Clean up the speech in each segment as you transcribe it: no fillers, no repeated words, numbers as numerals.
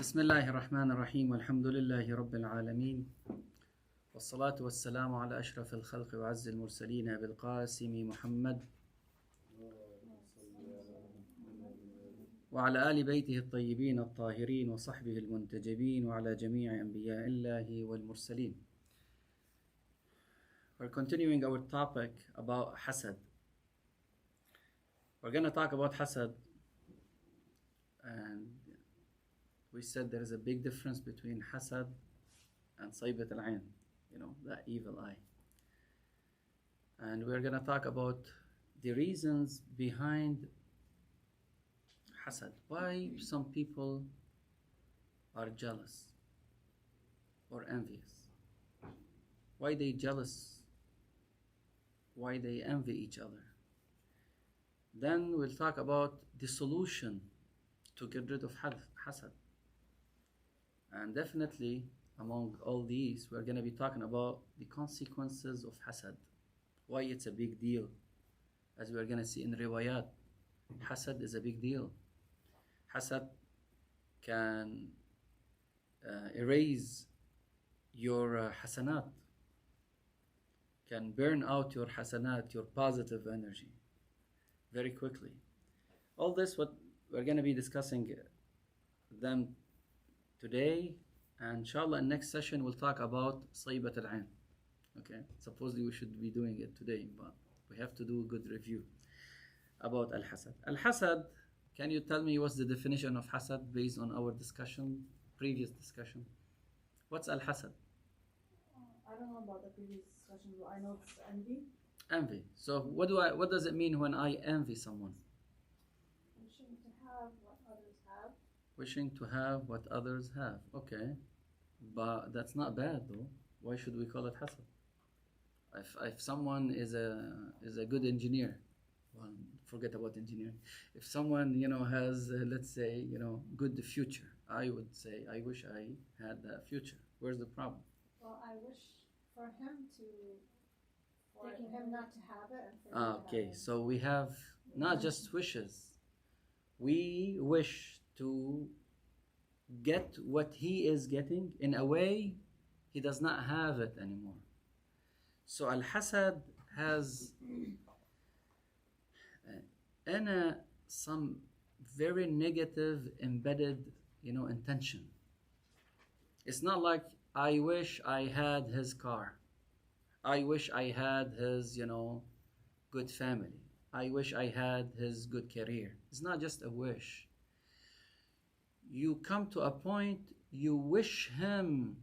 بسم الله الرحمن الرحيم والحمد لله رب العالمين والصلاة والسلام على أشرف الخلق وعز المرسلين بالقاسم محمد وعلى آل بيته الطيبين الطاهرين وصحبه المنتجبين وعلى جميع أنبياء الله والمرسلين. We're continuing our topic about حسد. We're going to talk about حسد, and we said there is a big difference between حسد and صيبة العين, that evil eye. And we're going to talk about the reasons behind حسد. Why some people are jealous or envious. Why they jealous. Why they envy each other. Then we'll talk about the solution to get rid of حسد. And definitely among all these, we're going to be talking about the consequences of حسد. Why it's a big deal. As we're going to see in riwayat, حسد is a big deal. حسد can erase your حسنات, can burn out your حسنات, your positive energy, very quickly. All this, what we're going to be discussing them today, and inshallah in next session we'll talk about صيبة العين. Okay, supposedly we should be doing it today, but we have to do a good review about al-hasad. Al-hasad, can you tell me what's the definition of hasad based on our discussion, previous discussion? What's al-hasad? I don't know about the previous discussion, but I know it's envy. Envy. So what does it mean when I envy someone? Wishing to have what others have. Wishing to have what others have. Okay, but that's not bad though. Why should we call it hasad? If someone is a good engineer, well, forget about engineering. If someone has let's say good future, I would say I wish I had that future. Where's the problem? Well, I wish for him not to have it. And for him to Okay, have it. so we have not just wishes. We wish to get what he is getting in a way he does not have it anymore. So al-hasad has some very negative embedded intention. It's not like I wish I had his car, I wish I had his good family, I wish I had his good career. It's not just a wish. You come to a point you wish him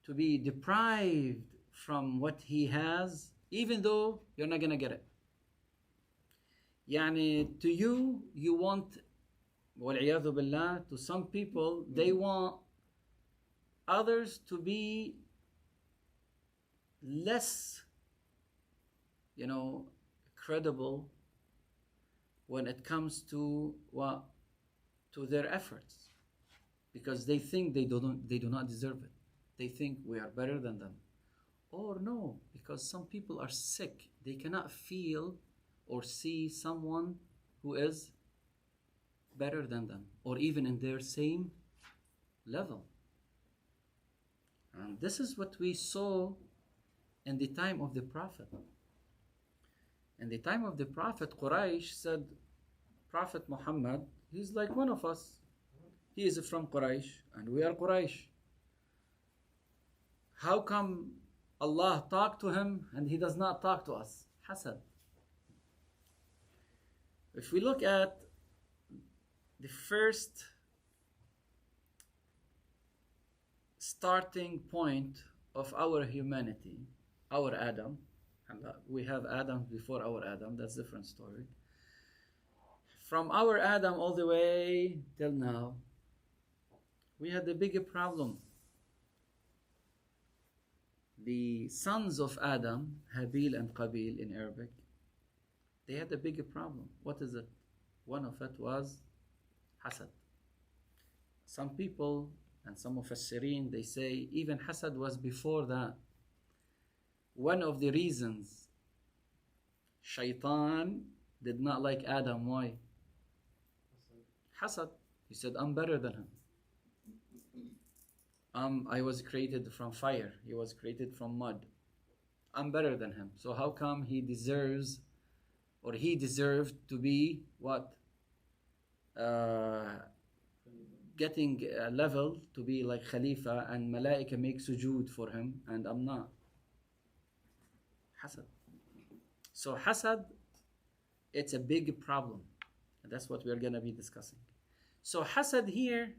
to be deprived from what he has, even though you're not gonna get it. Yani to you want, وَالْعِيَاذُ بِاللَّهِ, to some people, they want others to be less, credible when it comes to their efforts, because they think they do not deserve it. They think we are better than them. Or no, because some people are sick. They cannot feel or see someone who is better than them, or even in their same level. And this is what we saw in the time of the Prophet. In the time of the Prophet, Quraysh said, Prophet Muhammad, he's like one of us. He is from Quraysh, and we are Quraysh. How come Allah talked to him and he does not talk to us? Hasad. If we look at the first starting point of our humanity, our Adam, we have Adam before our Adam, that's a different story. From our Adam all the way till now, we had a bigger problem. The sons of Adam, Habil and Qabil in Arabic, they had a bigger problem. What is it? One of it was hasad. Some people and some mufassirin, they say even hasad was before that. One of the reasons Shaitan did not like Adam, why? Hasad. He said, I'm better than him. I was created from fire, he was created from mud. I'm better than him. So how come he deserves, or he deserved to be what? Getting a level to be like Khalifa, and Malaika make sujood for him, and I'm not. Hasad. So hasad, it's a big problem. And that's what we're going to be discussing. So hasad here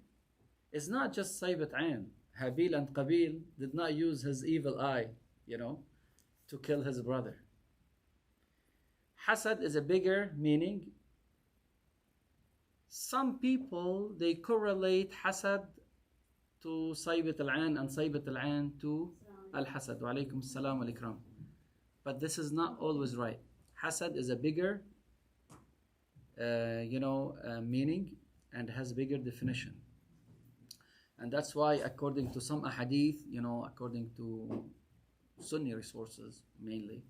is not just saybat ayn. Habil and Qabil did not use his evil eye, to kill his brother. Hasad is a bigger meaning. Some people, they correlate hasad to saybat al-ayn and saybat al-ayn to al-hasad. Wa alaykum as-salam wa al-ikram. But this is not always right. Hasad is a bigger, meaning, and has bigger definition. And that's why, according to some ahadith, according to Sunni resources mainly,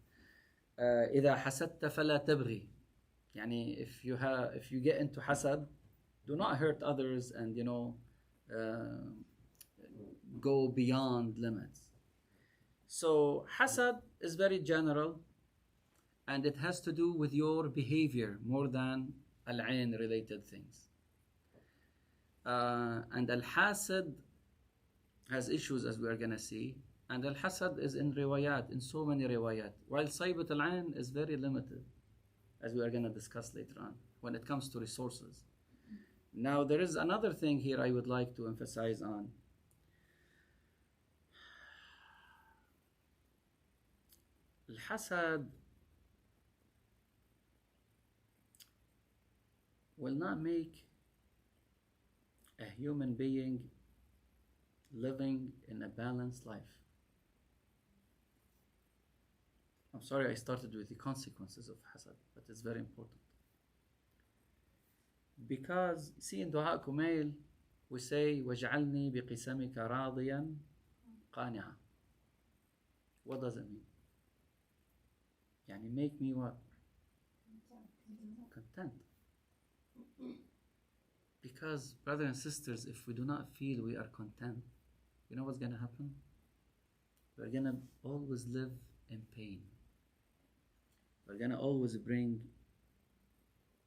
إذا حسدت فلا تبغي. يعني if you get into hasad, do not hurt others and go beyond limits. So hasad is very general, and it has to do with your behavior more than al-ayn related things. And al-hasad has issues, as we are going to see. And al-hasad is in riwayat, in so many riwayat. While saybat al-ayn is very limited, as we are going to discuss later on, when it comes to resources. Now, there is another thing here I would like to emphasize on. Al-hasad will not make a human being living in a balanced life. I'm sorry I started with the consequences of hasad, but it's very important. Because, see, in Dua Kumail, we say, وَاجْعَلْنِي بِقِسَمِكَ رَاضِيًا قَانِعًا. What does it mean? Yani make me what? Content. Because, brothers and sisters, if we do not feel we are content, you know what's going to happen? We're going to always live in pain. We're going to always bring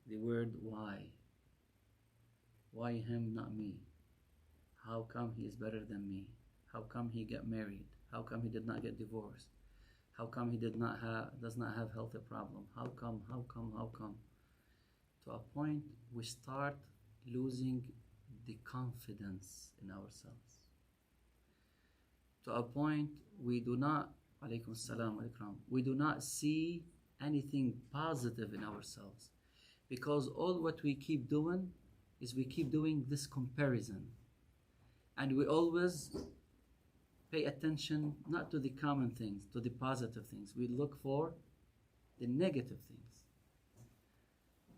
the word why. Why him, not me? How come he is better than me? How come he got married? How come he did not get divorced? How come he does not have health problem? How come? To a point we start losing the confidence in ourselves. To a point we do not, alaykum salam wa ikram, we do not see anything positive in ourselves, because all what we keep doing is we keep doing this comparison, and we always pay attention not to the common things, to the positive things. We look for the negative things.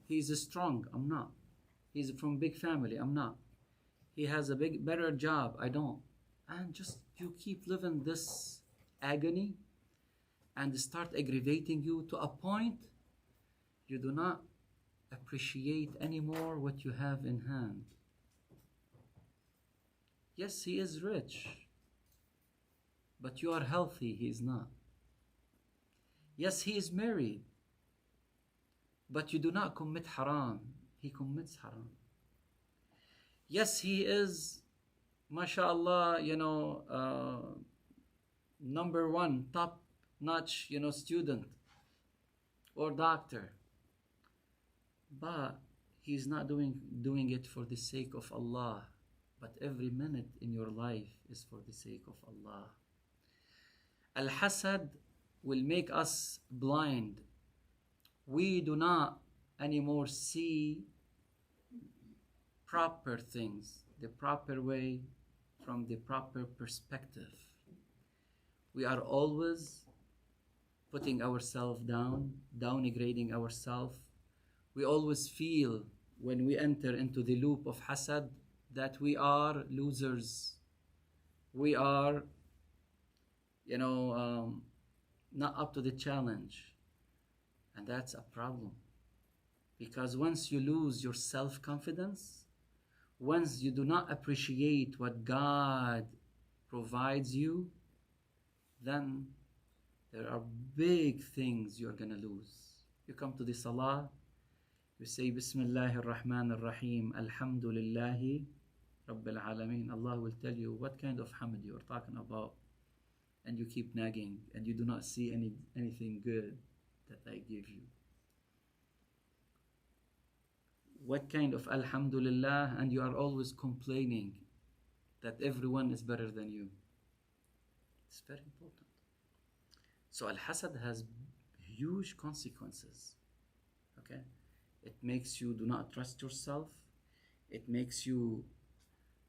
He's strong, I'm not. He's from big family, I'm not. He has a better job, I don't. And just you keep living this agony, and start aggravating you to a point you do not appreciate anymore what you have in hand. Yes, he is rich, but you are healthy, he is not. Yes, he is married, but you do not commit haram, he commits haram. Yes, he is, mashallah, number one, top-notch, student or doctor, but he's not doing it for the sake of Allah, but every minute in your life is for the sake of Allah. Al-hasad will make us blind. We do not anymore see proper things, the proper way, from the proper perspective. We are always putting ourselves down, downgrading ourselves. We always feel when we enter into the loop of hasad that we are losers. We are, not up to the challenge. And that's a problem. Because once you lose your self-confidence, once you do not appreciate what God provides you, then there are big things you're going to lose. You come to the salah, you say Bismillahir Rahmanir Rahim, Alhamdulillahi Rabbil Alameen. Allah will tell you what kind of hamd you're talking about. And you keep nagging and you do not see anything good that I give you. What kind of Alhamdulillah, and you are always complaining that everyone is better than you. It's very important. So Al-Hasad has huge consequences. Okay? It makes you do not trust yourself. It makes you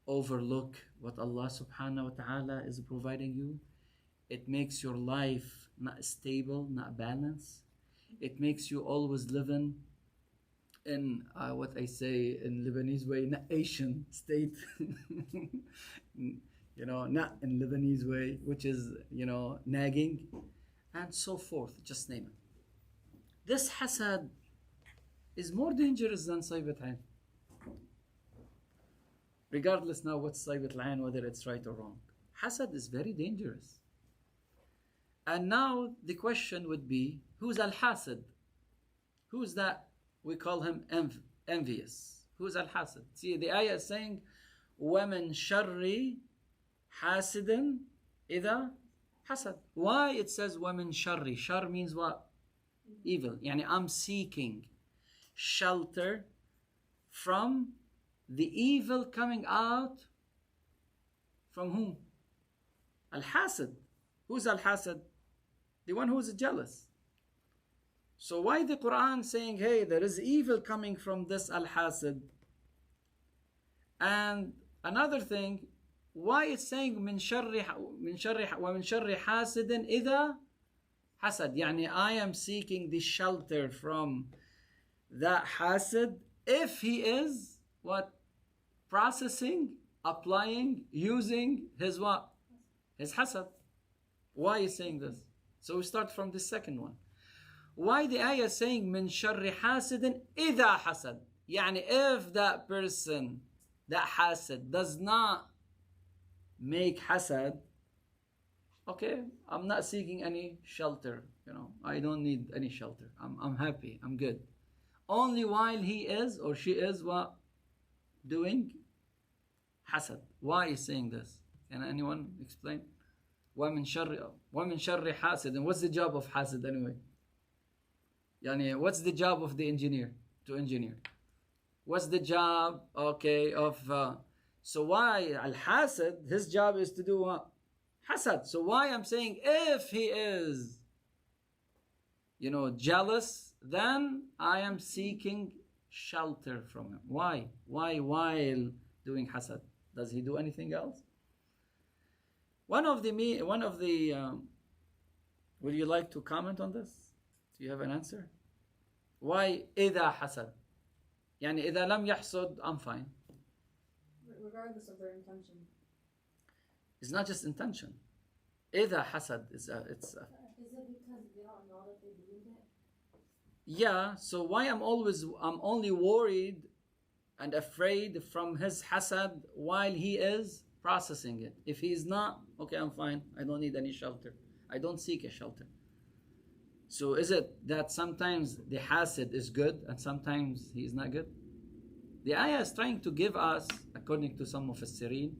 overlook what Allah subhanahu wa ta'ala is providing you. It makes your life not stable, not balanced. It makes you always living in what I say in Lebanese way, not Asian state. Not in Lebanese way, which is, nagging and so forth, just name it. This hasad is more dangerous than saybat ayn. Regardless now what's saybat ayn, whether it's right or wrong. Hasad is very dangerous. And now the question would be, who's al-hasid? Who's that? We call him envious. Who's al-hasid? See, the ayah is saying, وَمِن شَرِّ حَاسِدٍ إِذَا حَسَد. Why it says وَمِن شَرِّ? Shar means what? Evil. Yani I'm seeking shelter from the evil coming out from whom? Al-hasid. Who's al-hasid? The one who is jealous. So why the Quran saying, hey, there is evil coming from this al-hasid? And another thing, why it's saying وَمِن شَرِّ حَاسِدٍ إِذَا حَسَد? Yani I am seeking the shelter from that hasid if he is what? Processing, applying, using his what? His hasad. Why is saying this? So we start from the second one. Why the ayah saying min sharri hasidin idha hasad? Yani if that person, that hasid, does not make hasad, okay, I'm not seeking any shelter, I don't need any shelter. I'm happy, I'm good. Only while he is or she is what? Doing hasad. Why is saying this? Can anyone explain? وَمِن شَرِّ حَاسِدٍ. What's the job of hasid anyway? Yani, what's the job of the engineer? To engineer. What's the job, okay, of... so why al-hasid, his job is to do what? Hasad. So why I'm saying if he is, jealous, then I am seeking shelter from him. Why? Why while doing hasad? Does he do anything else? One of the would you like to comment on this? Do you have an answer? Why إذا حسد? يعني إذا لم يحسد, I'm fine. Regardless of their intention. It's not just intention. إذا حسد is it's. Is it because they don't know that they believe it? Yeah. So why I'm only worried and afraid from his hasad while he is processing it. If he is not, okay, I'm fine. I don't need any shelter. I don't seek a shelter. So is it that sometimes the hasid is good and sometimes he is not good? The ayah is trying to give us, according to some mufassirin,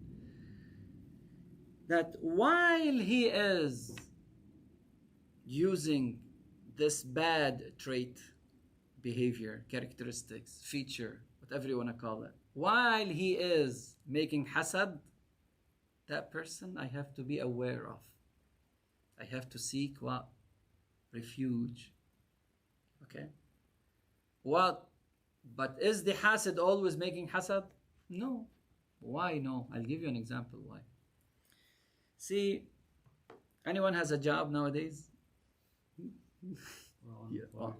that while he is using this bad trait, behavior, characteristics, feature, whatever you want to call it, while he is making hasad, that person I have to be aware of. I have to seek what? Refuge. Okay? What? But is the hasid always making hasad? No. Why no? I'll give you an example why. See, anyone has a job nowadays?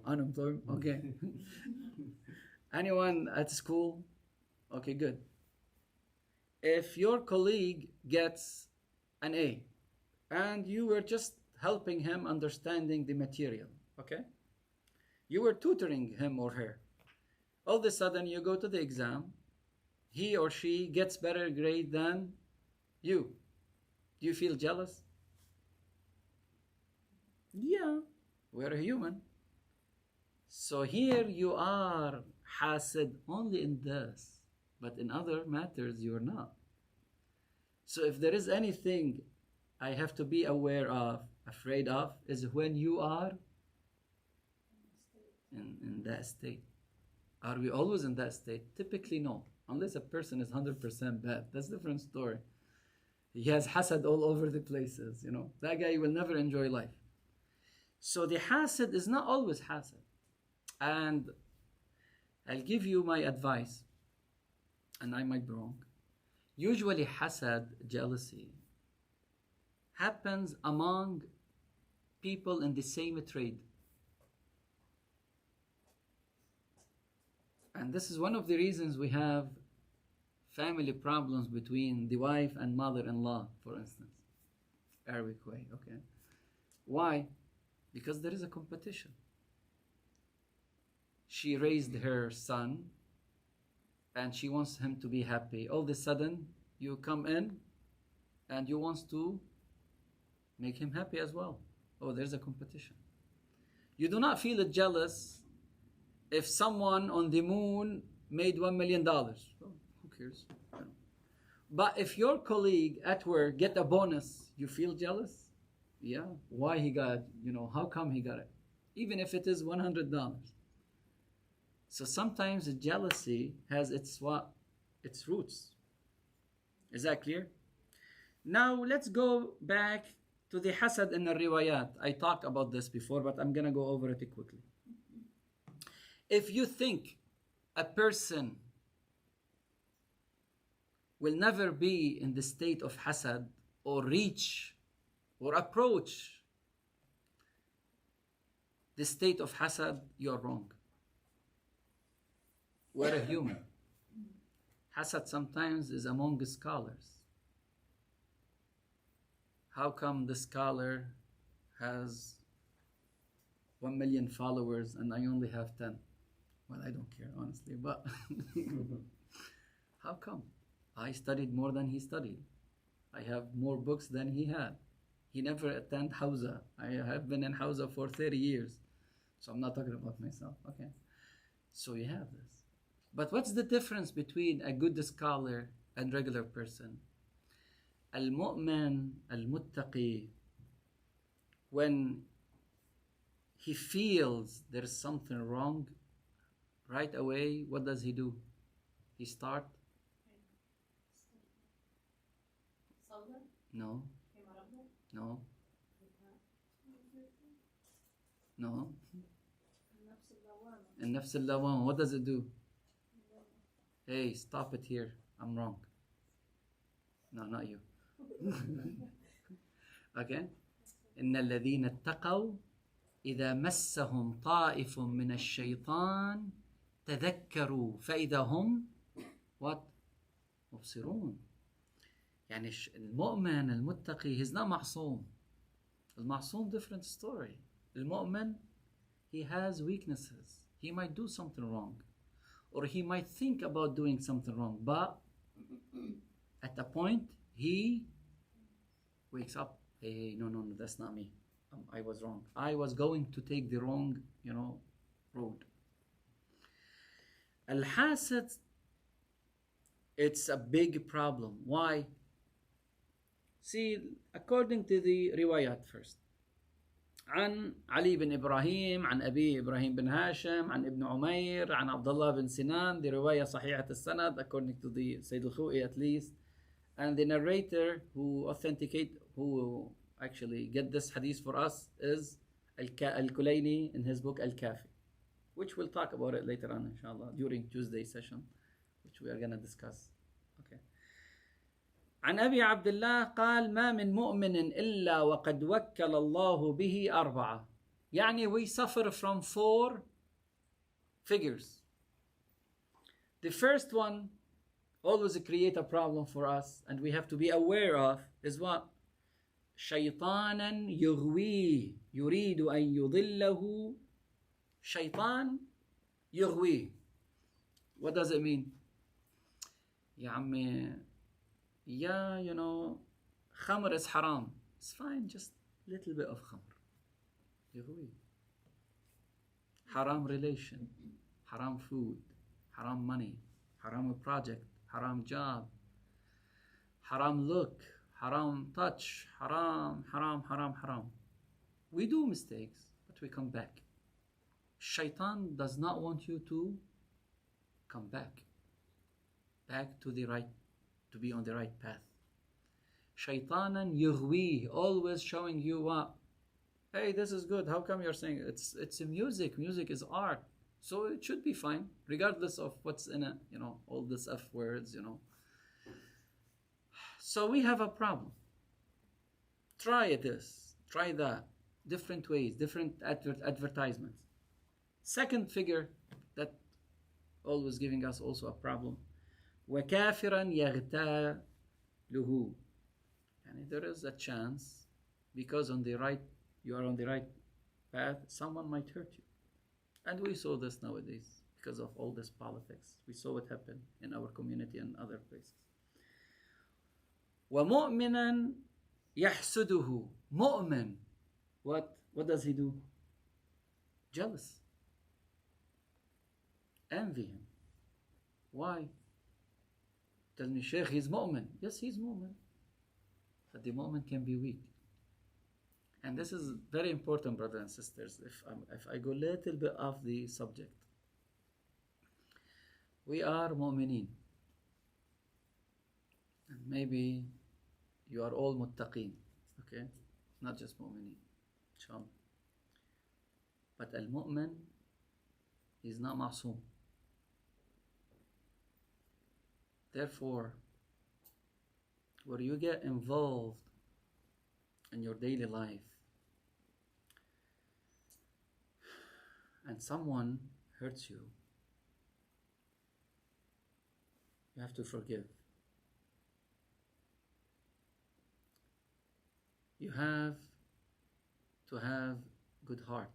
Unemployed? Okay. Anyone at school? Okay, good. If your colleague gets an A and you were just helping him understanding the material, okay? You were tutoring him or her. All of a sudden you go to the exam, he or she gets better grade than you. Do you feel jealous? Yeah, we're human. So here you are حاسد only in this, but in other matters you're not. So if there is anything I have to be aware of, afraid of, is when you are in that state. Are we always in that state? Typically no, unless a person is 100% bad. That's a different story. He has hasad all over the places, you know. That guy will never enjoy life. So the hasad is not always hasad. And I'll give you my advice, and I might be wrong. Usually hasad, jealousy, happens among people in the same trade. And this is one of the reasons we have family problems between the wife and mother-in-law, for instance. Arabic way, okay. Why? Because there is a competition. She raised her son and she wants him to be happy. All of a sudden, you come in and you want to make him happy as well. Oh, there's a competition. You do not feel jealous if someone on the moon made $1 million. Oh, who cares? But if your colleague at work get a bonus, you feel jealous? Yeah. Why he got, how come he got it? Even if it is $100. So sometimes jealousy has its roots. Is that clear? Now let's go back to the hasad in the riwayat. I talked about this before, but I'm going to go over it quickly. If you think a person will never be in the state of hasad or reach or approach the state of hasad, you're wrong. We're a human. Hasad sometimes is among scholars. How come the scholar has 1 million followers and I only have 10? Well, I don't care, honestly, but how come? I studied more than he studied. I have more books than he had. He never attended Hawza. I have been in Hawza for 30 years. So I'm not talking about myself, okay? So you have this. But what's the difference between a good scholar and regular person? Al-Mu'min, Al-Muttaqi, when he feels there's something wrong, right away, what does he do? He start? No. No. No. النفس اللوامة. What does it do? Hey, stop it here. I'm wrong. No, not you. Okay. إن الذين اتقوا إذا مسهم طائف من الشيطان تذكروا فإذا هم what? مبصرون. يعني المؤمن المتقي he's not معصوم. المعصوم different story. المؤمن he has weaknesses. He might do something wrong. Or he might think about doing something wrong. But at a point, he wakes up. Hey, no, that's not me. I was wrong. I was going to take the wrong, road. Al-Hasad, it's a big problem. Why? See, according to the riwayat first. عن علي بن إبراهيم عن أبي إبراهيم بن هاشم عن ابن عمير عن عبد الله بن سنان. The رواية صحيحة السند according to the Sayyid al-Khu'i at least. And the narrator who actually get this hadith for us is Al-Kulayni in his book Al-Kafi, which we'll talk about it later on inshallah during Tuesday session, which we are going to discuss. Okay. عن أبي عبد الله قال ما من مؤمن إلا وقد وكل الله به أربعة. يعني we suffer from 4 figures. The first one always create a problem for us and we have to be aware of is what? شيطانا يغويه يريد أن يضله. شيطان يغويه. What does it mean? يا عمي, yeah, Khamr is haram. It's fine, just little bit of khamr. يغوي. Haram relation, haram food, haram money, haram project, haram job, haram look, haram touch, haram, haram, haram, haram. We do mistakes, but we come back. Shaitan does not want you to come back to the right, to be on the right path. Shaitanan yughwi, always showing you what? Hey, this is good. How come you're saying it's a music? Music is art, so it should be fine, regardless of what's in it. You know, all this F words. You know. So we have a problem. Try this, try that, different ways, different advertisements. Second figure that always giving us also a problem. وَكَافِرًا يَغْتَالُهُ. And there is a chance, because you are on the right path, someone might hurt you. And we saw this nowadays because of all this politics. We saw it happen in our community and other places. وَمُؤْمِنًا يَحْسُدُهُ. Mu'min. What does he do? Jealous. Envy him. Why? Tell me, Sheikh, he's mu'min. Yes, he's mu'min. But the mu'min can be weak. And this is very important, brothers and sisters, if I go a little bit off the subject. We are mu'mineen. And maybe you are all muttaqeen, okay? Not just mu'mineen, inshallah. But al-mu'min is not ma'soom. Therefore, where you get involved in your daily life and someone hurts you, you have to forgive. You have to have good heart,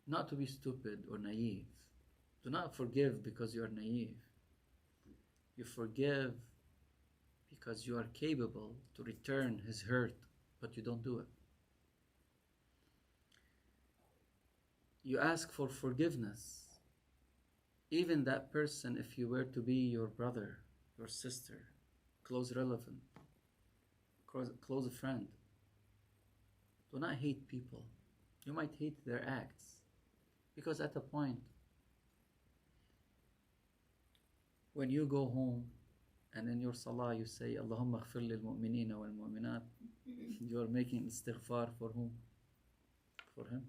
not to be stupid or naive. Do not forgive because you are naive. You forgive because you are capable to return his hurt, but you don't do it. You ask for forgiveness. Even that person, if you were to be your brother, your sister, close relative, close friend, do not hate people. You might hate their acts, because at a point, when you go home and in your salah you say, Allahumma ghfir lil mu'minina wal mu'minat, you are making istighfar for whom? For him.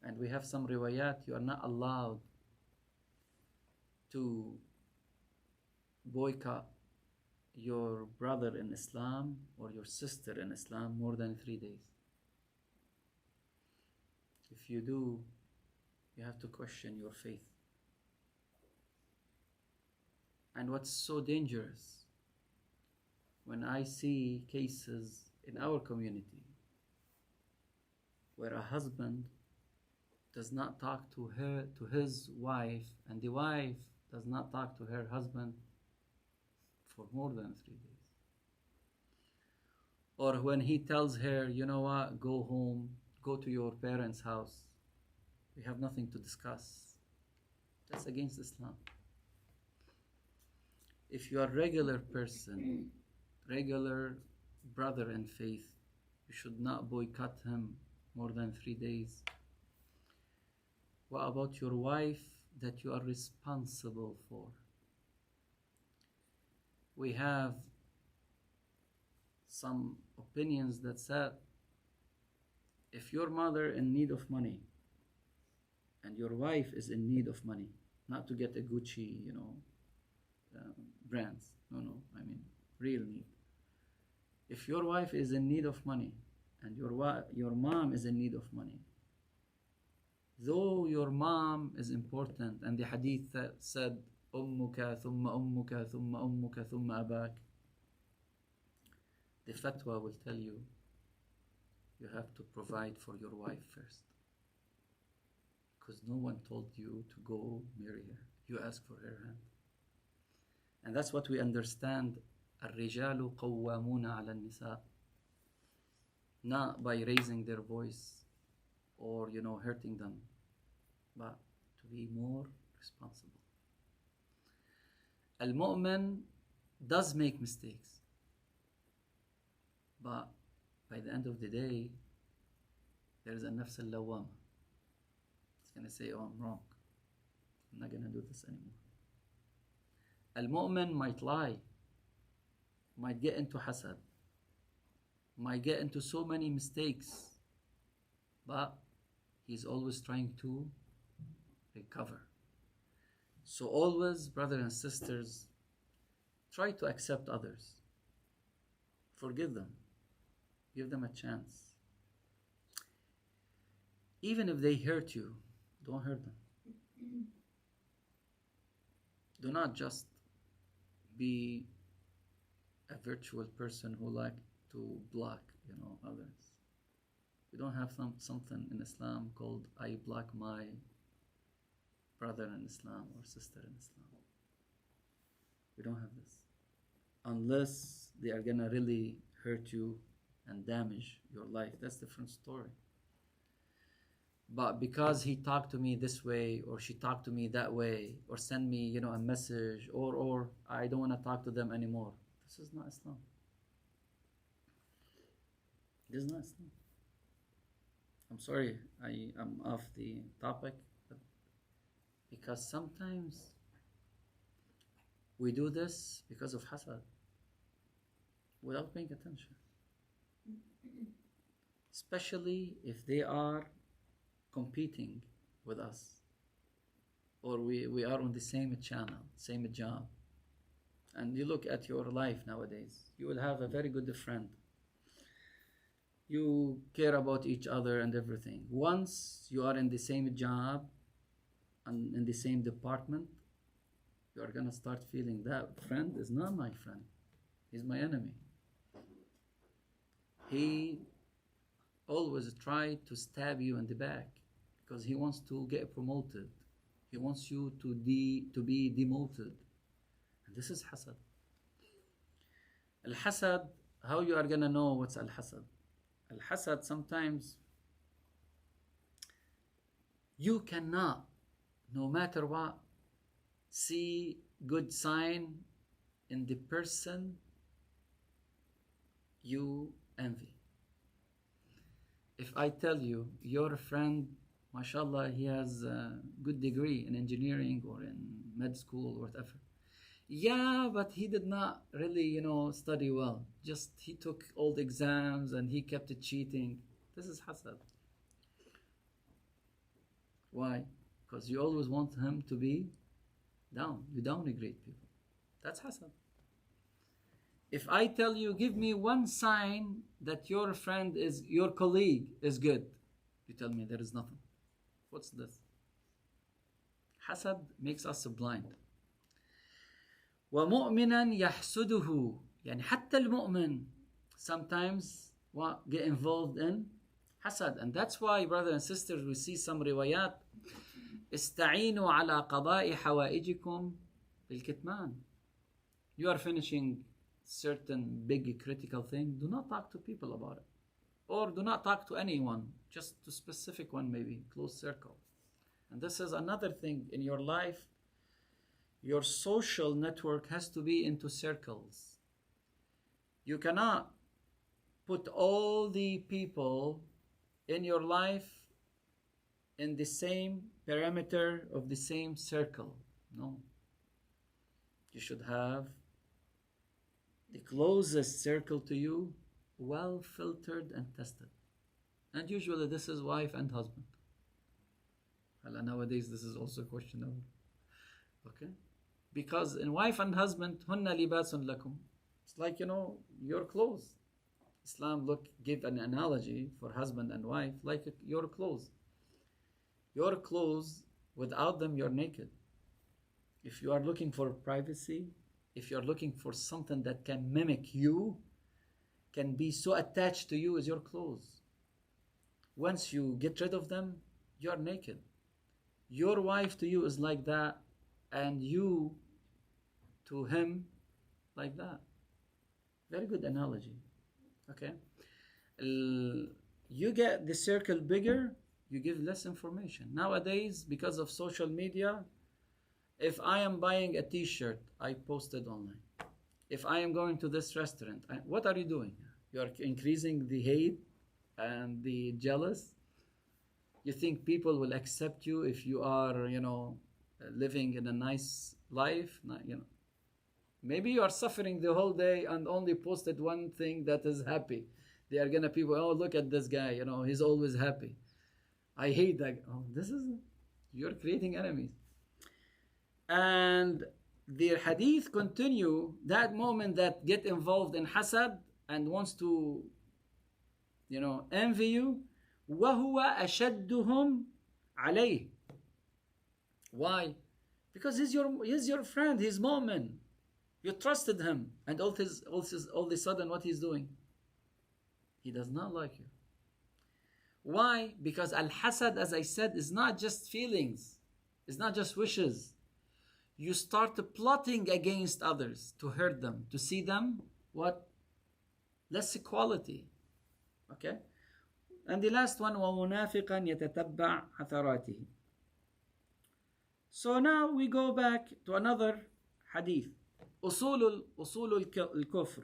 And we have some riwayat, you are not allowed to boycott your brother in Islam or your sister in Islam more than 3 days. If you do, you have to question your faith. And what's so dangerous, when I see cases in our community where a husband does not talk to his wife, and the wife does not talk to her husband for more than 3 days. Or when he tells her, you know what, go home, go to your parents' house, we have nothing to discuss. That's against Islam. If you are a regular person, regular brother in faith, you should not boycott him more than 3 days. What about your wife that you are responsible for? We have some opinions that said, if your mother in need of money and your wife is in need of money, not to get a Gucci, brands, no, I mean real need. If your wife is in need of money and your mom is in need of money, though your mom is important, and the hadith that said ummuka thumma ummuka thumma ummuka thumma abak, the fatwa will tell you you have to provide for your wife first, because no one told you to go marry her. You ask for her hand. And that's what we understand الرجال قوامون على النساء. Not by raising their voice or, hurting them, but to be more responsible. Al-Mu'min does make mistakes, but by the end of the day, there is a nafs al-lawwama. It's going to say, oh, I'm wrong. I'm not going to do this anymore. Al-Mu'min might lie, might get into hasad, might get into so many mistakes, but he's always trying to recover. So always, brothers and sisters, try to accept others. Forgive them. Give them a chance. Even if they hurt you, don't hurt them. Do not just be a virtual person who like to block, others. We don't have something in Islam called I block my brother in Islam or sister in Islam. We don't have this. Unless they are gonna really hurt you and damage your life. That's a different story. But because he talked to me this way, or she talked to me that way, or send me, a message, or I don't want to talk to them anymore. This is not Islam. This is not Islam. I'm sorry, I'm off the topic, but because sometimes we do this because of hasad, without paying attention. Especially if they are competing with us, or we are on the same channel, same job. And you look at your life nowadays, you will have a very good friend. You care about each other and everything. Once you are in the same job and in the same department, you are going to start feeling that friend is not my friend. He's my enemy. He always try to stab you in the back because he wants to get promoted. He wants you to be demoted. And this is hasad. Al-hasad, how you are going to know what's al-hasad? Al-hasad, sometimes you cannot, no matter what, see good sign in the person you envy. If I tell you, your friend, mashallah, he has a good degree in engineering or in med school or whatever. Yeah, but he did not really, study well. Just he took all the exams and he kept cheating. This is hasad. Why? Because you always want him to be down. You downgrade people. That's hasad. If I tell you, give me one sign that your friend your colleague is good, you tell me there is nothing. What's this? Hasad makes us blind. وَمُؤْمِنًا يَحْسُدُهُ. يعني حتى المؤمن sometimes get involved in hasad. And that's why, brothers and sisters, we see some riwayat. استعينوا على قضاء حوائجكم بالكتمان. You are finishing certain big critical thing, do not talk to people about it. Or do not talk to anyone, just to specific one, maybe, close circle. And this is another thing in your life. Your social network has to be into circles. You cannot put all the people in your life in the same parameter of the same circle. No. You should have the closest circle to you well filtered and tested. And usually this is wife and husband. Nowadays this is also questionable. Okay? Because in wife and husband, hunna libasun lakum. It's like, your clothes. Islam give an analogy for husband and wife like your clothes. Your clothes, without them, you're naked. If you are looking for privacy, if you're looking for something that can mimic you, can be so attached to you as your clothes. Once you get rid of them, you're naked. Your wife to you is like that, and you to him like that. Very good analogy. Okay. You get the circle bigger, you give less information. Nowadays, because of social media, if I am buying a t-shirt, I post it online. If I am going to this restaurant, what are you doing? You are increasing the hate and the jealous. You think people will accept you if you are, living in a nice life? Maybe you are suffering the whole day and only posted one thing that is happy. They are gonna people, oh, look at this guy, he's always happy. I hate that. Oh, you're creating enemies. And the hadith continue, that moment that get involved in hasad and wants to, envy you, وَهُوَ أَشَدُّهُمْ عَلَيْهِ. Why? Because he's your friend, he's mu'min. You trusted him, and all of a sudden what he's doing? He does not like you. Why? Because al-hasad, as I said, is not just feelings. It's not just wishes. You start plotting against others to hurt them, to see them, what? Less equality. Okay? And the last one, وَمُنَافِقًا يَتَتَبَّعْ عَثَرَاتِهِ. So now we go back to another hadith. أصول الكفر.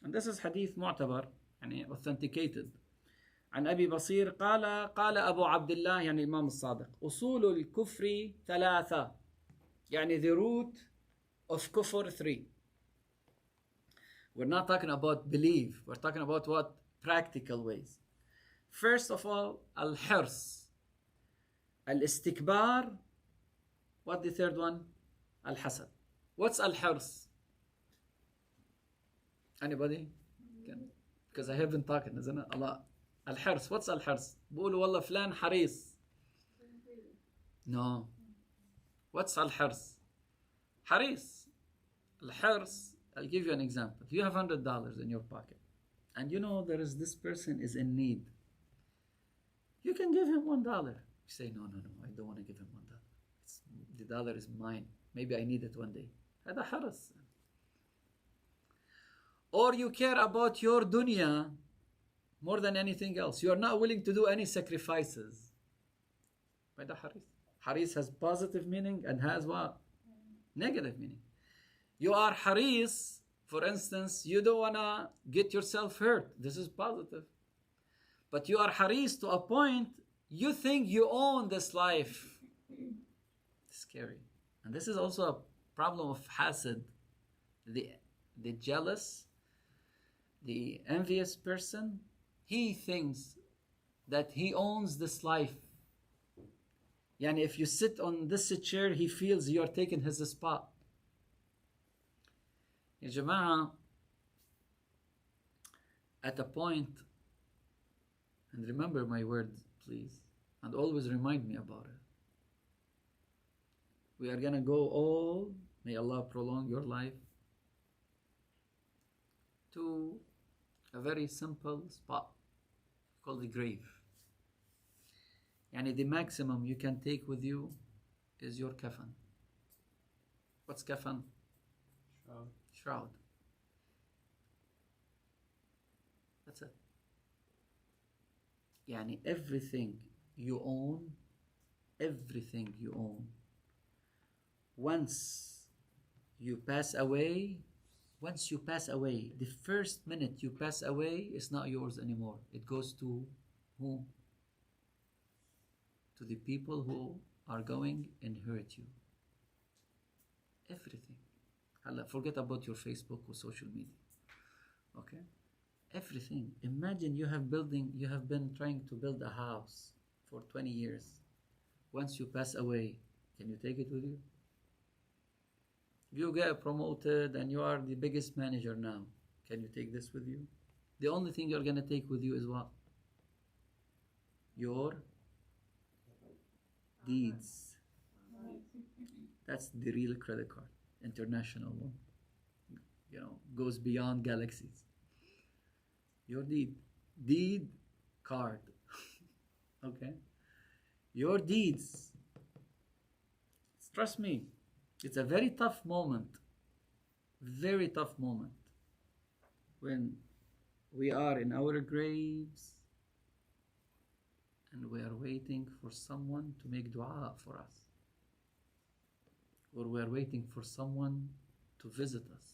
And this is hadith معتبر, يعني authenticated. عن أبي بصير قال أبو عبد الله, يعني الإمام الصادق, أصول الكفر ثلاثة. يعني the root of kufr 3. We're not talking about belief. We're talking about what? Practical ways. First of all, al-hirs. Al-istikbar. What the third one? Al-hasad. What's al-hirs? Anybody? Because I have been talking, isn't it? A lot. Al-hirs. What's al-hirs? بقولوا والله فلان حريص. No. What's al-hirs? Haris. Al-hirs, I'll give you an example. You have $100 in your pocket, and this person is in need. You can give him $1. You say, no, I don't want to give him $1. The dollar is mine. Maybe I need it one day. هذا حرص. Or you care about your dunya more than anything else. You are not willing to do any sacrifices. هذا حريص. Haris has positive meaning and has what? Negative meaning. You are haris, for instance, you don't want to get yourself hurt. This is positive. But you are haris to a point you think you own this life. It's scary. And this is also a problem of hasad. The jealous, the envious person, he thinks that he owns this life. Yani if you sit on this chair, he feels you are taking his spot. Ya Jama'ah, at a point, and remember my words, please, and always remind me about it. We are gonna go all, may Allah prolong your life, to a very simple spot called the grave. Yani the maximum you can take with you is your kafan. What's kafan? Shroud. That's it. Yani everything you own, once you pass away, the first minute you pass away, it's not yours anymore. It goes to who? To the people who are going to inherit you. Everything. Forget about your Facebook or social media. Okay? Everything. Imagine you have been trying to build a house for 20 years. Once you pass away, can you take it with you? You get promoted and you are the biggest manager now. Can you take this with you? The only thing you're going to take with you is what? Your deeds. That's the real credit card. International one. Goes beyond galaxies. Your deed card. Okay? Your deeds. Trust me, it's a very tough moment. Very tough moment. when we are in our graves and we are waiting for someone to make dua for us, or we are waiting for someone to visit us,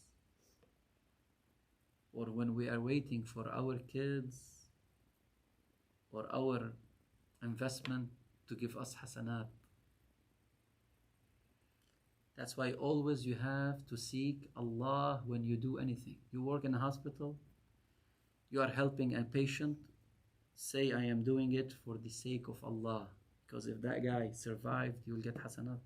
or when we are waiting for our kids or our investment to give us hasanat. That's why always you have to seek Allah when you do anything. You work in a hospital, you are helping a patient, say, I am doing it for the sake of Allah, because if that guy survived, you will get hasanat.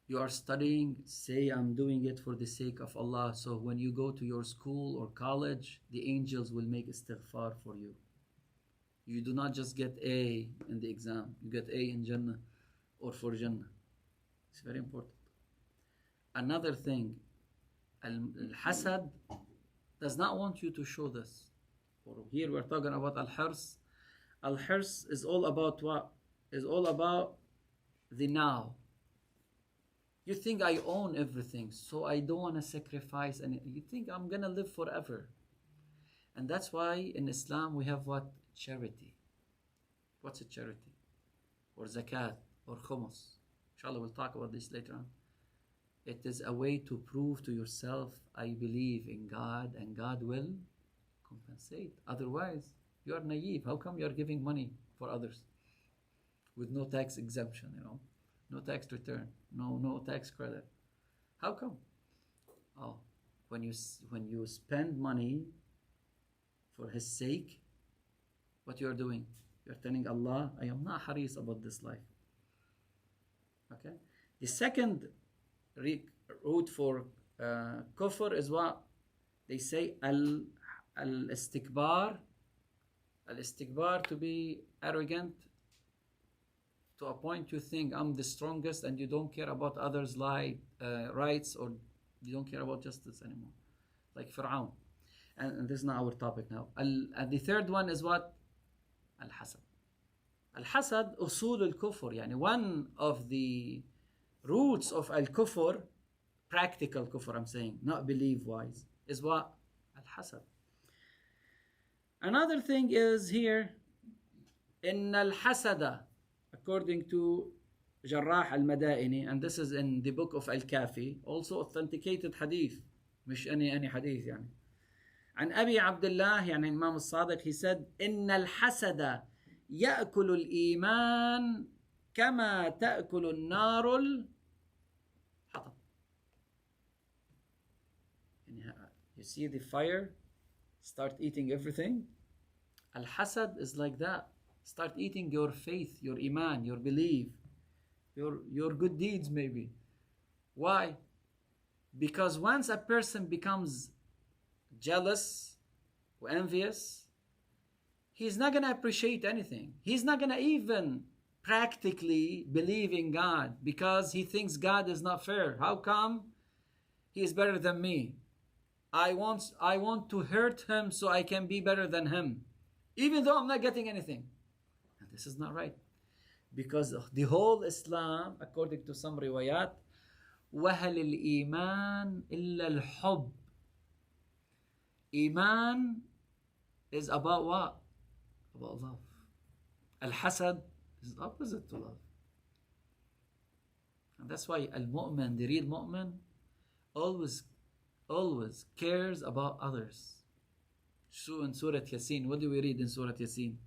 You are studying, say, I'm doing it for the sake of Allah. So when you go to your school or college, the angels will make istighfar for you. You do not just get A in the exam, you get A in Jannah or for Jannah. It's very important. Another thing, Al-Hasad does not want you to show this. For here we're talking about Al-Hirs. Al-Hirs is all about what? Is all about the now. You think I own everything, so I don't want to sacrifice anything. You think I'm going to live forever. And that's why in Islam we have what? Charity. What's a charity? Or zakat, or khumus. Inshallah, we'll talk about this later on. It is a way to prove to yourself, I believe in God, and God will compensate. Otherwise, you are naive. How come you are giving money for others with no tax exemption, no tax return, no tax credit? How come? Oh, when you spend money for His sake, what you are doing? You are telling Allah, I am not haris about this life. Okay. The second root for kufr is what they say, al-istikbar. Al-istikbar, to be arrogant to a point you think I'm the strongest and you don't care about others' rights, or you don't care about justice anymore, like Fir'aun. And this is not our topic now. And the third one is what? Al-Hasad. Al-Hasad, usul al-kufr. Yani one of the roots of al-kufr, practical kufr I'm saying, not belief-wise, is what? Al-Hasad. Another thing is here, in al-Hasada, according to Jarrah al-Madaini, and this is in the book of Al-Kafi, also authenticated hadith, مش any hadith يعني. عن أبي عبد الله يعني Imam al-Sadiq, he said, إن الحسد يأكل الإيمان كما تأكل النار الحطب. You see the fire start eating everything. Al-Hasad is like that. Start eating your faith, your iman, your belief, your good deeds maybe. Why? Because once a person becomes jealous or envious, he's not going to appreciate anything. He's not going to even practically believe in God, because he thinks God is not fair. How come he is better than me? I want to hurt him so I can be better than him, even though I'm not getting anything. And this is not right, because the whole Islam, according to some riwayat, وَهَلِ الْإِيمَانِ إِلَّا الْحُبِّ. Iman is about what? About love. Al-Hasad is opposite to love. And that's why Al-Mu'min, the real Mu'min, always cares about others. So in Surah Yasin, what do we read in Surah Yasin?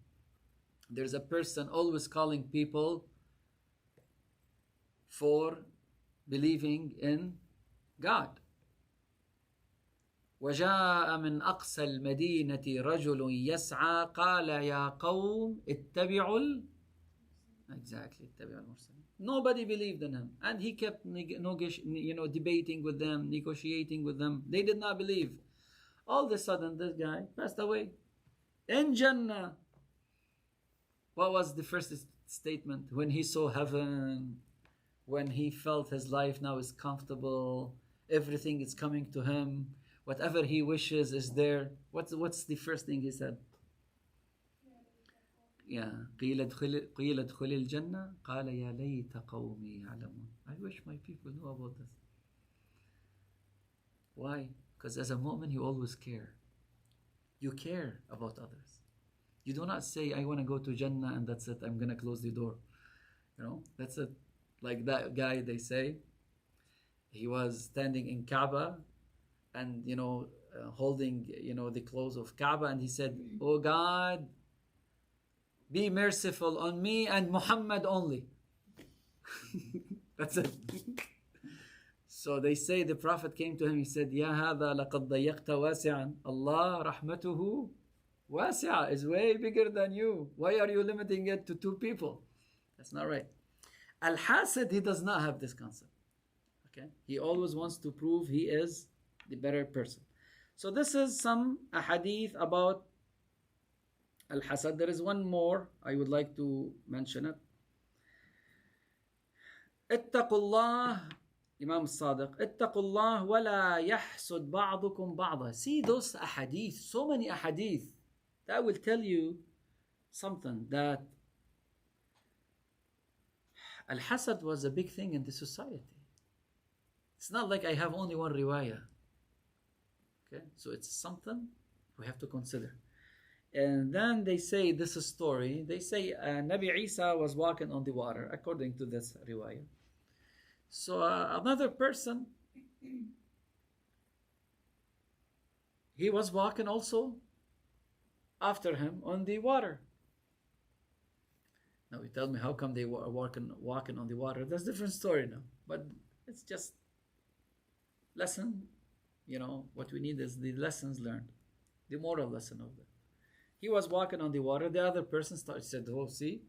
There's a person always calling people for believing in God. وَجَاءَ مِنْ أَقْصَى الْمَدِينَةِ رَجُلٌ يَسْعَى قَالَ يَا قَوْمِ اتَّبِعُوا الْمُرْسَلِينَ. Nobody believed in him, and he kept debating with them, negotiating with them. They did not believe. All of a sudden, this guy passed away in Jannah. What was the first statement? When he saw heaven, when he felt his life now is comfortable, everything is coming to him, whatever he wishes is there. What's the first thing he said? قيل ادخل الجنة قال يا ليت قومي يعلمون. I wish my people know about this. Why? Because as a mu'min, you always care. You care about others. You do not say, I want to go to Jannah and that's it, I'm going to close the door. You know, that's it. Like that guy, they say, he was standing in Kaaba and, holding, the clothes of Kaaba, and he said, oh God, be merciful on me and Muhammad only. That's it. So they say the Prophet came to him, he said, Ya hadha laqad dayyaqta wasi'an. Allah rahmatuhu wasi'a is way bigger than you. Why are you limiting it to 2 people? That's not right. Al-Hasad, he does not have this concept. Okay? He always wants to prove he is the better person. So this is some ahadith about Al-Hasad. There is one more I would like to mention it. اتقوا الله, Imam Sadiq, اتقوا الله ولا يحسد بعضكم بعضا. See those ahadith, so many ahadith that will tell you something, that Al-Hasad was a big thing in the society. It's not like I have only one riwayah. Okay, so it's something we have to consider. And then they say this story. They say Nabi Isa was walking on the water, according to this riwayah. So another person, he was walking also after him on the water. Now you tell me, how come they were walking on the water? That's a different story now. But it's just lesson. What we need is the lessons learned, the moral lesson of that. He was walking on the water. The other person said, oh, see,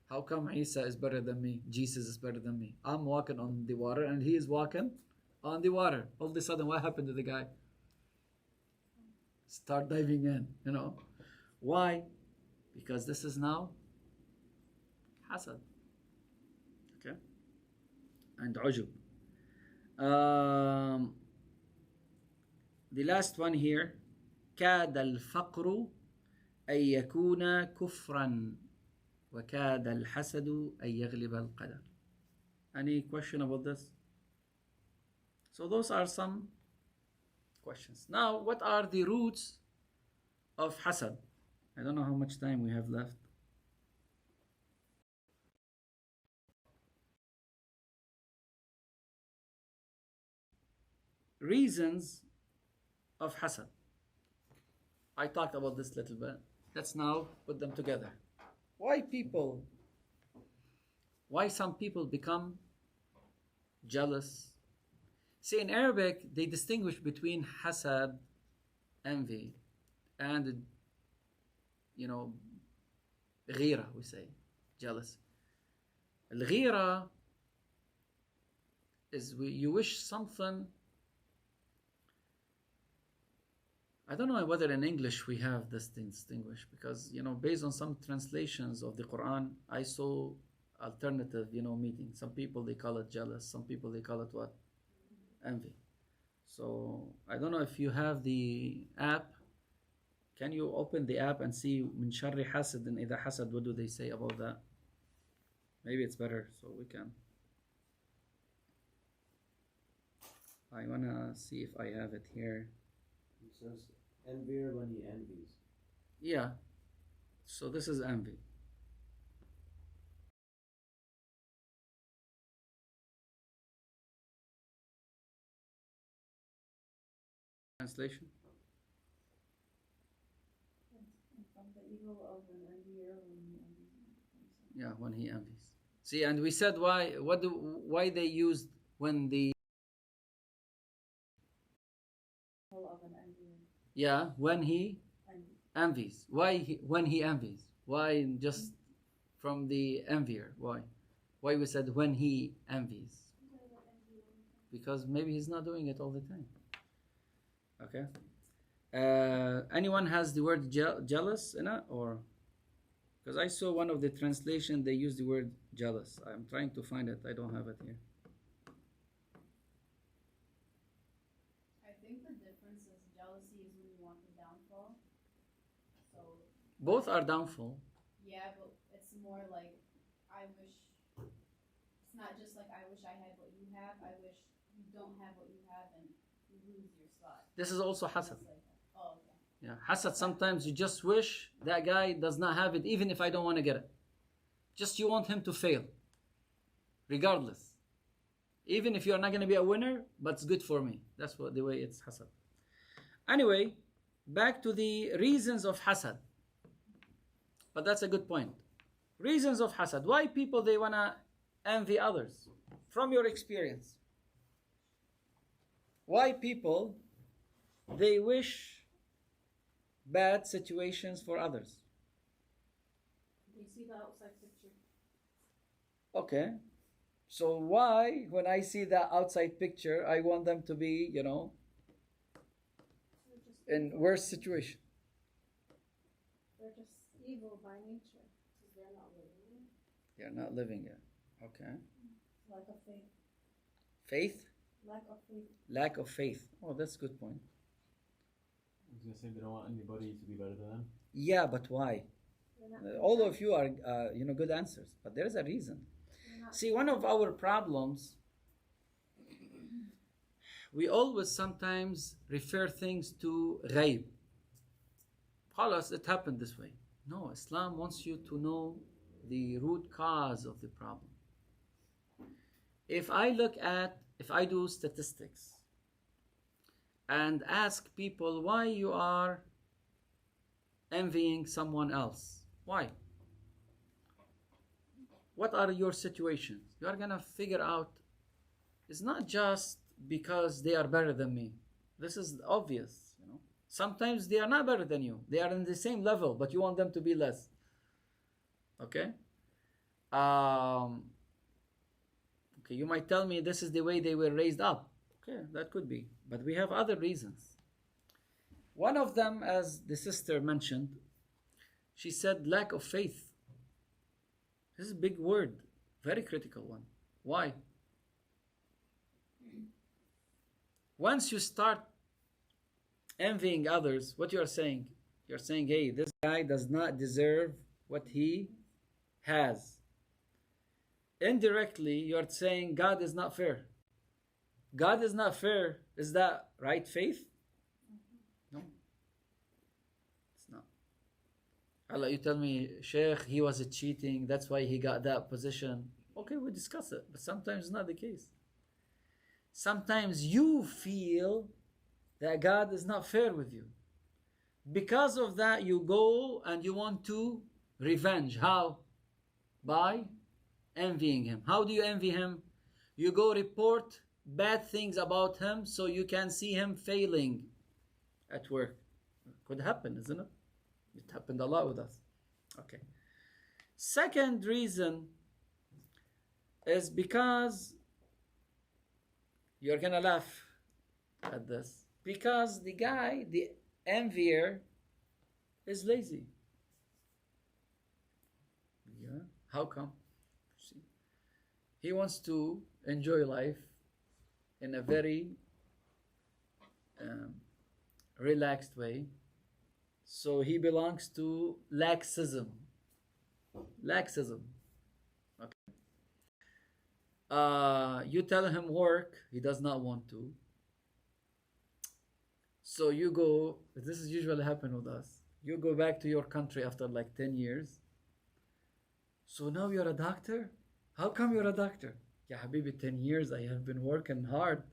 how come Isa is better than me? Jesus is better than me. I'm walking on the water and he is walking on the water. All of a sudden, what happened to the guy? Start diving in, Why? Because this is now Hasad. Okay? And Ujub. The last one here. كاد الفقر أن يكون كفرا وكاد الحسد أن يغلب القدر. Any question about this? So those are some questions. Now, what are the roots of hasad? I don't know how much time we have left. Reasons of hasad. I talked about this a little bit. Let's now put them together. Why some people become jealous? See, in Arabic, they distinguish between hasad, envy, and, ghira, we say, jealous. Al-ghira is you wish something. I don't know whether in English we have this thing distinguished, because, based on some translations of the Quran, I saw alternative, meaning. Some people, they call it jealous. Some people, they call it what? Envy. So I don't know if you have the app. Can you open the app and see min sharri hasid and idha hasad, what do they say about that? Maybe it's better, so we can. I want to see if I have it here. It says, envier when he envies. Yeah. So this is envy. Translation? From the evil of an envier when he envies. Yeah, when he envies. See, and we said why they used when the Of an envier. yeah, when he envies. Why when he envies? Why just from the envier? Why we said when he envies? Because maybe he's not doing it all the time. Okay. Anyone has the word jealous in it, or because I saw one of the translation they use the word jealous. I'm trying to find it. I don't have it here. I think the difference is jealousy is when you want the downfall. So Both are downfall. yeah, but it's more like I wish. It's not just like I wish I had what you have. I wish you don't have what you have and you lose yourself. spot. This is also hasad. Just like that. Oh, okay. Yeah, hasad, sometimes you just wish that guy does not have it, even if I don't want to get it. Just you want him to fail, regardless. Even if you're not going to be a winner, but it's good for me. That's what the way it's hasad. Anyway, back to the reasons of hasad. But that's a good point. Reasons of hasad. Why people, they want to envy others? From your experience. Why people, they wish bad situations for others? They see the outside picture. Okay. So why, when I see that outside picture, I want them to be, in worse situation? They're just evil by nature. Because they're not living it. They're not living it. Okay. Lack of faith. Faith? Lack of faith. Lack of faith. Oh, that's a good point. I was gonna say they don't want anybody to be better than them. Yeah, but why? They're not All of you are, good answers, but there is a reason. they're not See, one of our problems, we always sometimes refer things to ghaib. Khalas, it happened this way. No, Islam wants you to know the root cause of the problem. If I do statistics and ask people why you are envying someone else, why? What are your situations? You are going to figure out it's not just because they are better than me. This is obvious, Sometimes they are not better than you. They are in the same level, but you want them to be less. Okay? Okay, you might tell me this is the way they were raised up. Okay, that could be. But we have other reasons. One of them, as the sister mentioned, she said lack of faith. This is a big word, very critical one. Why? Once you start envying others, what you are saying? You're saying, hey, this guy does not deserve what he has. Indirectly, you're saying God is not fair. God is not fair. Is that right faith? No. It's not. Allah, you tell me, Sheikh, he was cheating, that's why he got that position. Okay, we discuss it, but sometimes it's not the case. Sometimes you feel that God is not fair with you. Because of that, you go and you want to revenge. How? By envying him. How do you envy him? You go report bad things about him so you can see him failing at work. Could happen, isn't it? It happened a lot with us. Okay. Second reason is because you're gonna laugh at this. Because the guy, the envier, is lazy. Yeah. How come? See, he wants to enjoy life in a very relaxed way. So he belongs to laxism. Laxism. Okay. You tell him work, he does not want to. So you go, this is usually happen with us. You go back to your country after like 10 years. So now you're a doctor? How come you're a doctor? Ya Habibi, 10 years I have been working hard.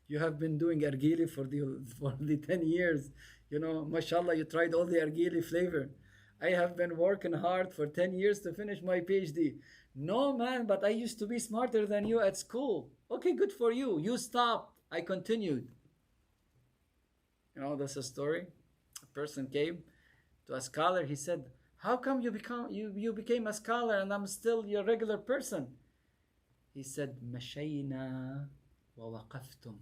You have been doing argili for the 10 years. Mashallah, you tried all the argili flavor. I have been working hard for 10 years to finish my PhD. No, man, but I used to be smarter than you at school. Okay, good for you. You stopped. I continued. That's a story. A person came to a scholar. He said, how come you became a scholar and I'm still your regular person? He said, مشينا ووقفتم.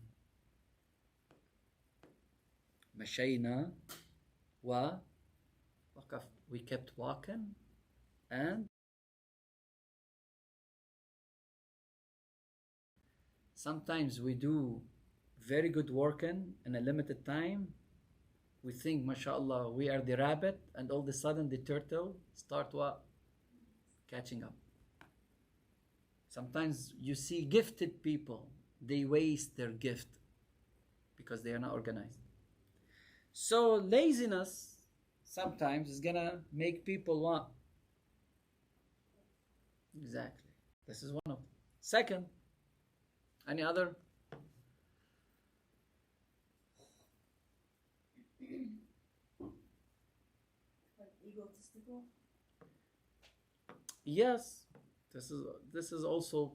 مشينا ووقفت. We kept walking and sometimes we do very good working in a limited time. We think, mashallah, we are the rabbit, and all of a sudden the turtle start what? Catching up. Sometimes you see gifted people, they waste their gift. because they are not organized. So laziness sometimes is gonna make people what? Exactly. This is one of them. Second, any other? Like egotistical? Yes, this is also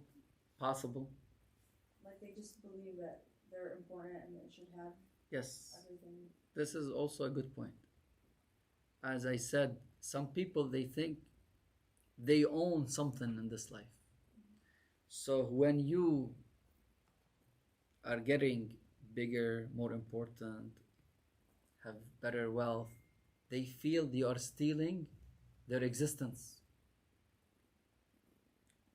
possible. Like they just believe that they're important and they should have Yes, everything. this is also a good point. As I said, some people, they think they own something in this life. So when you are getting bigger, more important, have better wealth, they feel they are stealing their existence.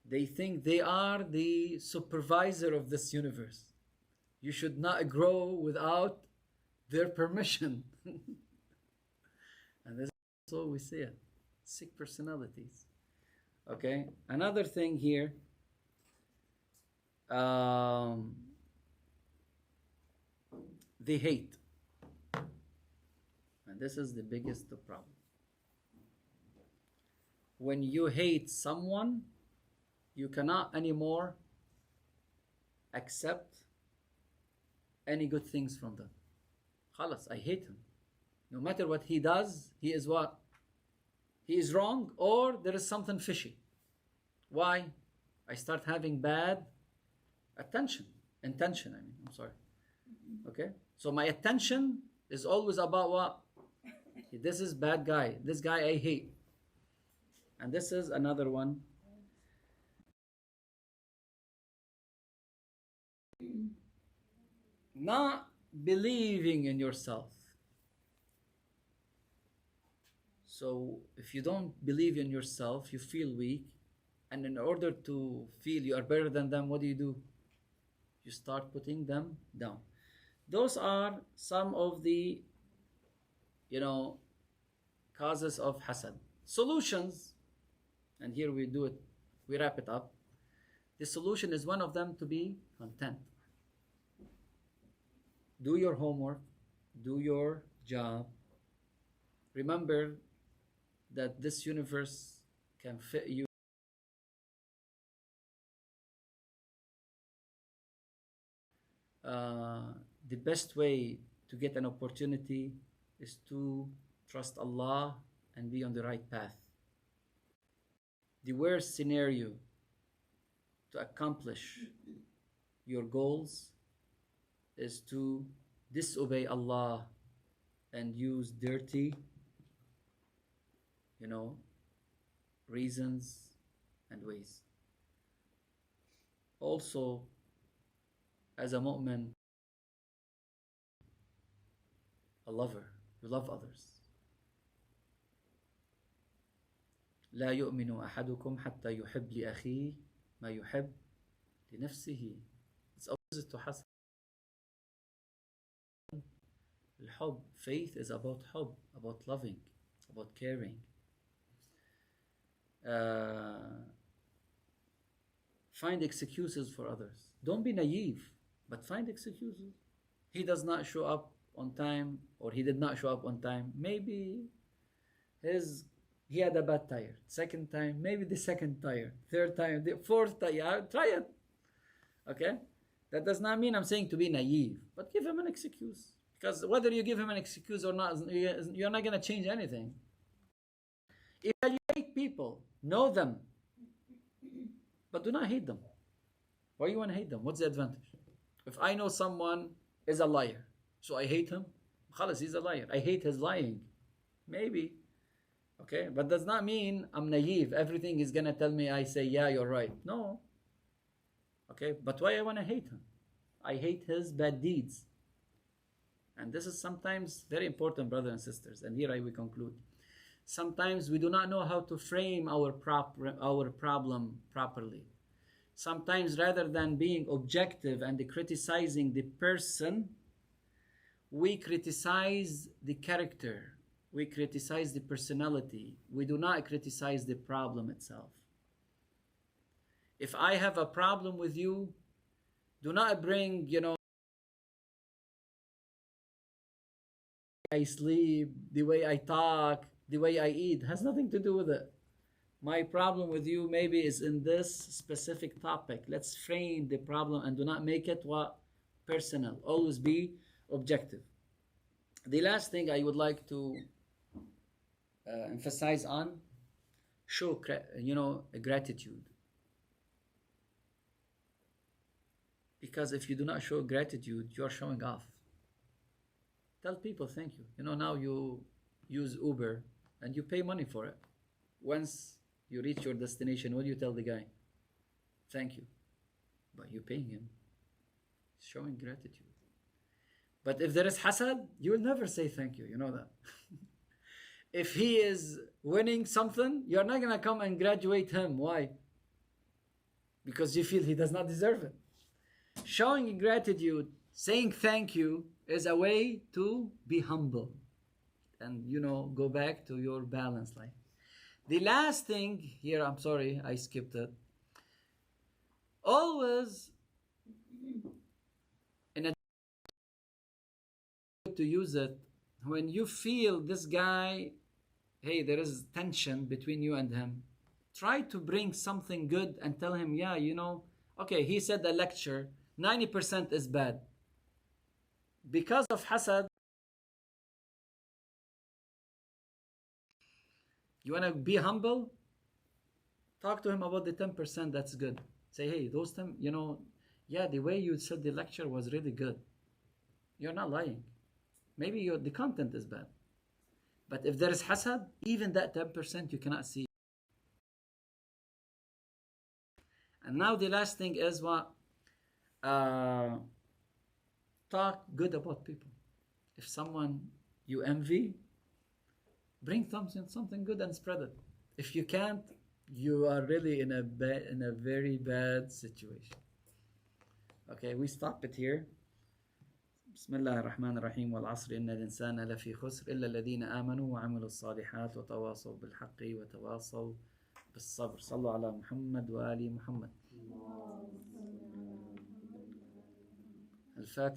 They think they are the supervisor of this universe. You should not grow without their permission. And this is also, we see it, sick personalities. Okay, another thing here, they hate. And this is the biggest problem. When you hate someone, you cannot anymore accept any good things from them. Khalas, I hate him. No matter what he does, he is what? He is wrong, or there is something fishy. Why? I start having bad intention, I'm sorry. Okay? So my attention is always about what? This is bad guy. This guy I hate. And this is another one. Not believing in yourself. So if you don't believe in yourself, you feel weak. And in order to feel you are better than them, what do? You start putting them down. Those are some of the, causes of hasad. Solutions, and here we wrap it up. The solution is one of them, to be content. Do your homework, do your job. Remember that this universe can fit you. The best way to get an opportunity is to trust Allah and be on the right path. The worst scenario to accomplish your goals is to disobey Allah and use dirty, reasons and ways. Also, as a mu'min, a lover, you love others. لا يؤمن أحدكم حتى يحب لأخيه ما يحب لنفسه. It's opposite to hasad. الحب, faith is about حب, about loving, about caring. Find excuses for others. Don't be naive, but find excuses. He does not show up on time, or he did not show up on time. Maybe he had a bad tire. Second time, maybe the second tire. Third time, the fourth tire. Try it. Okay? That does not mean I'm saying to be naive, but give him an excuse. Because whether you give him an excuse or not, you're not going to change anything. Evaluate people. Know them. But do not hate them. Why you want to hate them? What's the advantage? If I know someone is a liar, so I hate him, khalas, he's a liar. I hate his lying. Maybe. Okay? But does not mean I'm naive. Everything is going to tell me, I say, yeah, you're right. No. Okay? But why I want to hate him? I hate his bad deeds. And this is sometimes very important, brothers and sisters. And here I will conclude. Sometimes we do not know how to frame our problem properly. Sometimes rather than being objective and criticizing the person, we criticize the character. We criticize the personality. We do not criticize the problem itself. If I have a problem with you, do not bring, I sleep, the way I talk, the way I eat has nothing to do with it. My problem with you maybe is in this specific topic. Let's frame the problem and do not make it what? Personal. Always be objective. The last thing I would like to emphasize on, show gratitude. Because if you do not show gratitude, you are showing off. Tell people thank you. Now you use Uber and you pay money for it. Once you reach your destination, what do you tell the guy? Thank you. But you're paying him. Showing gratitude. But if there is hasad, you will never say thank you. You know that. If he is winning something, you're not going to come and graduate him. Why? Because you feel he does not deserve it. Showing gratitude, saying thank you, is a way to be humble and, go back to your balanced life. The last thing here, I'm sorry, I skipped it. Always, to use it when you feel this guy, hey, there is tension between you and him. Try to bring something good and tell him, yeah, okay, he said the lecture, 90% is bad. Because of hasad, you want to be humble? Talk to him about the 10% that's good. Say, hey, those 10, the way you said the lecture was really good. You're not lying. Maybe the content is bad. But if there is hasad, even that 10% you cannot see. And now the last thing is what? Talk good about people. If someone you envy, bring something good and spread it. If you can't, you are really in a very bad situation. Okay, we stop it here. بسم الله الرحمن الرحيم والعصر إن الإنسان لفي خسر إلا الذين آمنوا وعملوا الصالحات وتواصوا بالحق وتواصوا بالصبر. صلوا على محمد وآل محمد. الفاتحة.